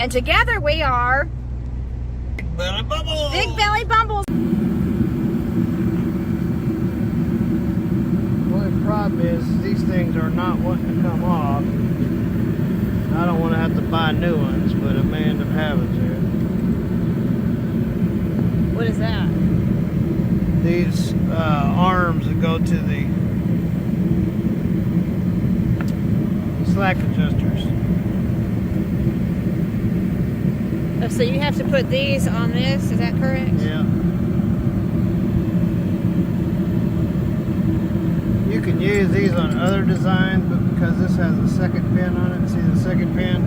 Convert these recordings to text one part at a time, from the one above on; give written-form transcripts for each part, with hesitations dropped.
And together we are Big Belly Bubbles. Big Belly Bumbles. Well, the problem is these things are not wanting to come off. I don't want to have to buy new ones, but a man of habits here. What is that? These arms that go to the slack adjusters. Oh, so you have to put these on this, is that correct? Yeah. You can use these on other designs, but because this has a second pin on it, see the second pin?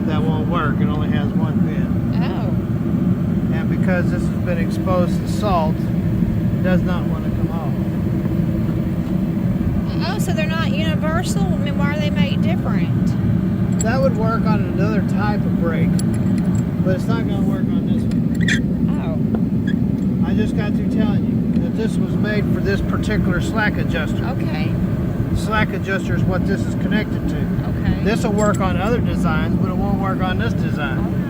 That won't work, it only has one pin. Oh. And because this has been exposed to salt, it does not want to come off. Oh, so they're not universal? I mean, why are they made different? That would work on another type of brake, but it's not going to work on this one. Oh. I just got through telling you that this was made for this particular slack adjuster. Okay. Slack adjuster is what this is connected to. Okay. This will work on other designs, but it won't work on this All design. right.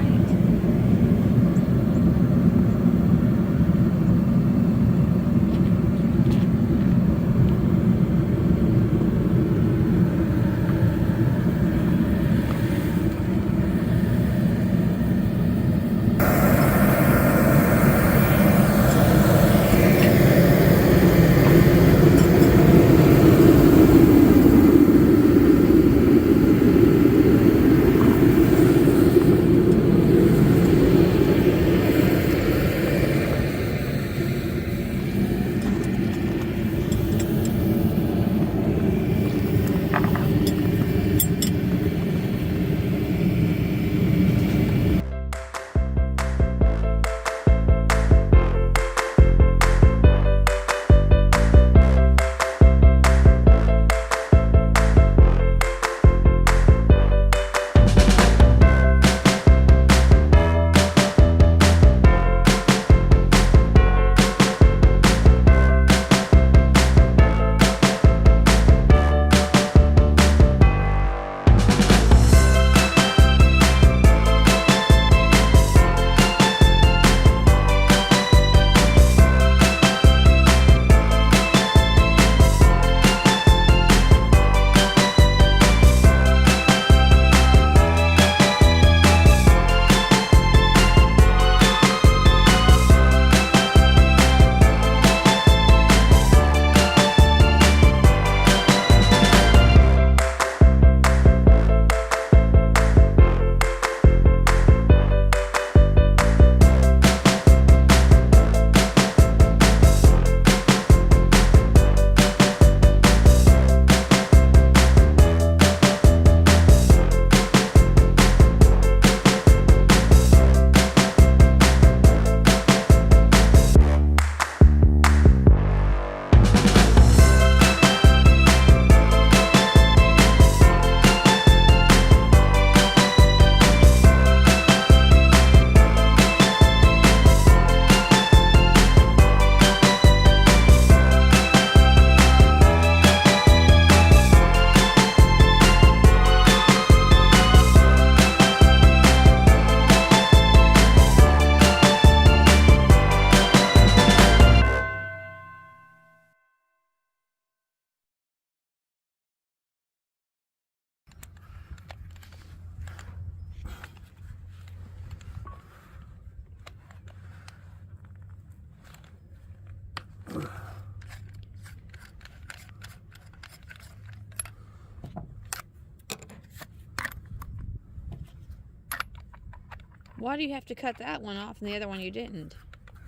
Why do you have to cut that one off and the other one you didn't?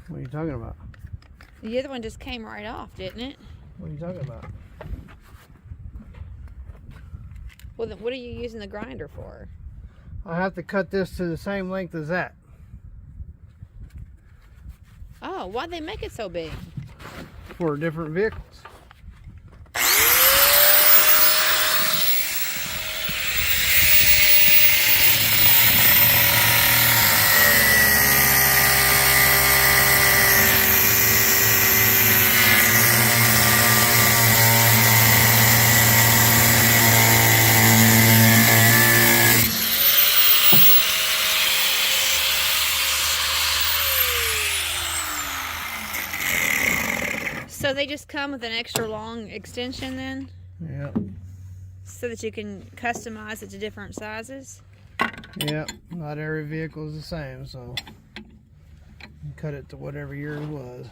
What are you talking about? The other one just came right off, didn't it? What are you talking about? Well, then what are you using the grinder for? I have to cut this to the same length as that. Oh, why'd they make it so big? For different vehicles. they just come with an extra long extension then? Yeah. So that you can customize it to different sizes? Yeah, not every vehicle is the same, so you cut it to whatever yours was.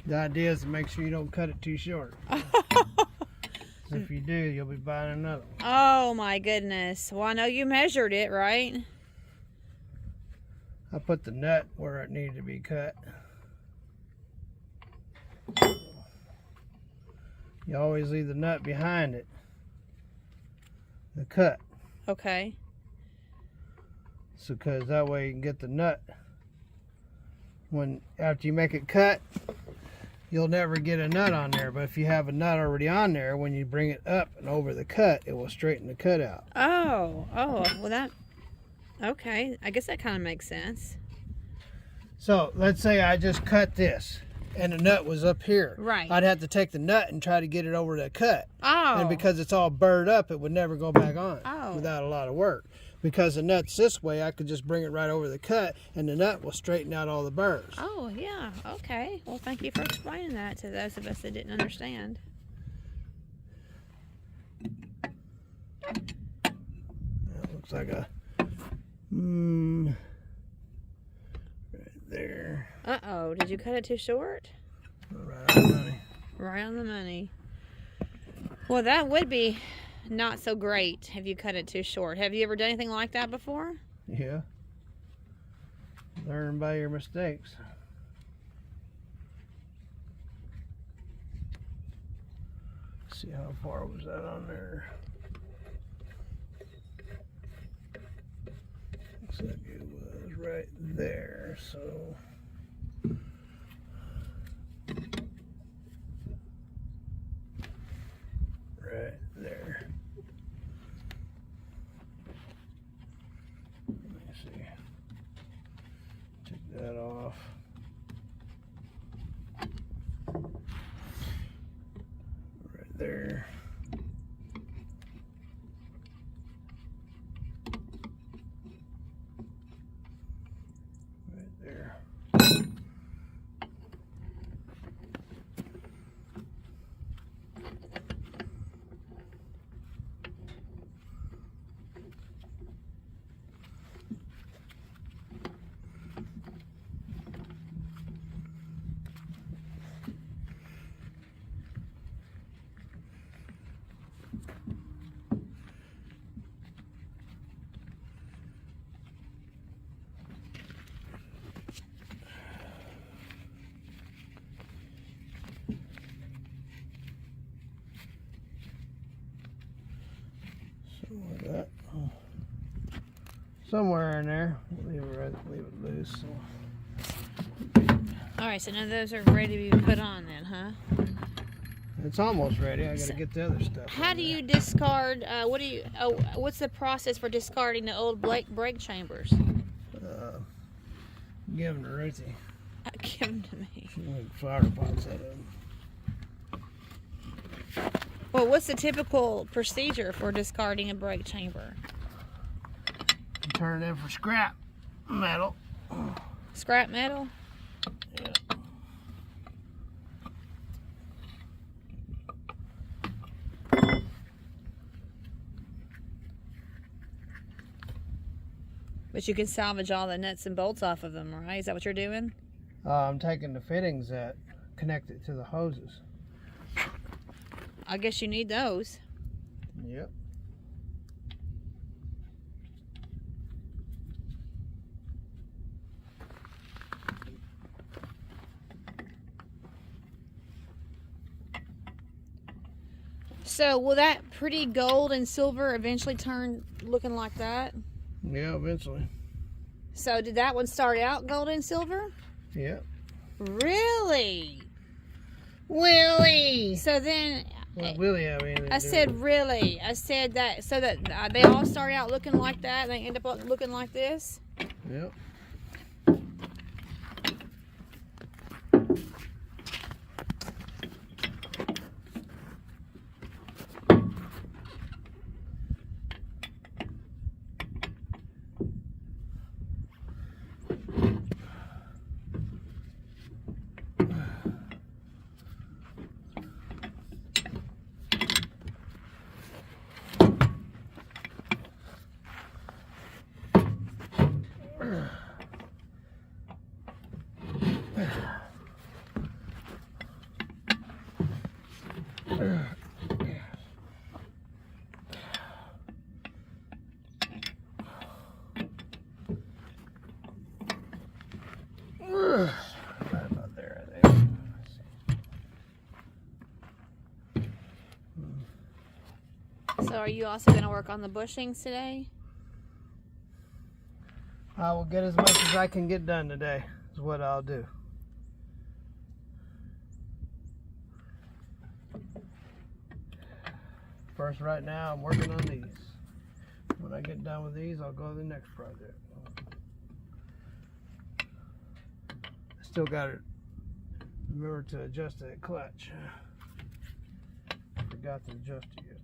The idea is to make sure you don't cut it too short. If you do, you'll be buying another one. Oh my goodness. Well, I know you measured it, right? I put the nut where it needed to be cut. You always leave the nut behind it. The cut. Okay. So, because that way you can get the nut. After you make it cut, you'll never get a nut on there. But if you have a nut already on there, when you bring it up and over the cut, it will straighten the cut out. Oh, well okay. I guess that kind of makes sense. So, let's say I just cut this and the nut was up here. Right. I'd have to take the nut and try to get it over the cut. Oh. And because it's all burred up, it would never go back on Oh. without a lot of work. Because the nut's this way, I could just bring it right over the cut and the nut will straighten out all the burrs. Oh, yeah. Okay. Well, thank you for explaining that to those of us that didn't understand. That looks like a... right there. Uh-oh. Did you cut it too short? Right on the money. Right on the money. Well, that would be not so great if you cut it too short. Have you ever done anything like that before? Yeah. Learn by your mistakes. See how far was that on there? Looks like it was right there, so right there. Let me see. Take that off. Right there. Right there. Like that. Somewhere in there. Leave it loose. So. Alright, so none of those are ready to be put on then, huh? It's almost ready. I gotta get the other stuff. How do you discard, what's the process for discarding the old brake chambers? Give them to Ruthie. Give them to me. She make flower pots out of them. Well, what's the typical procedure for discarding a brake chamber? Turn it in for scrap metal. Scrap metal? Yeah. But you can salvage all the nuts and bolts off of them, right? Is that what you're doing? I'm taking the fittings that connect it to the hoses. I guess you need those. Yep. So will that pretty gold and silver eventually turn looking like that? Yeah, eventually. So did that one start out gold and silver? Yep. Really? Willie! So then... What Willie have anything to do I said with it? really. I said that so that they all start out looking like that and they end up looking like this? Yep. So are you also going to work on the bushings today? I will get as much as I can get done today, is what I'll do. First, right now, I'm working on these. When I get done with these, I'll go to the next project. I still got to remember to adjust that clutch. Forgot to adjust it yesterday.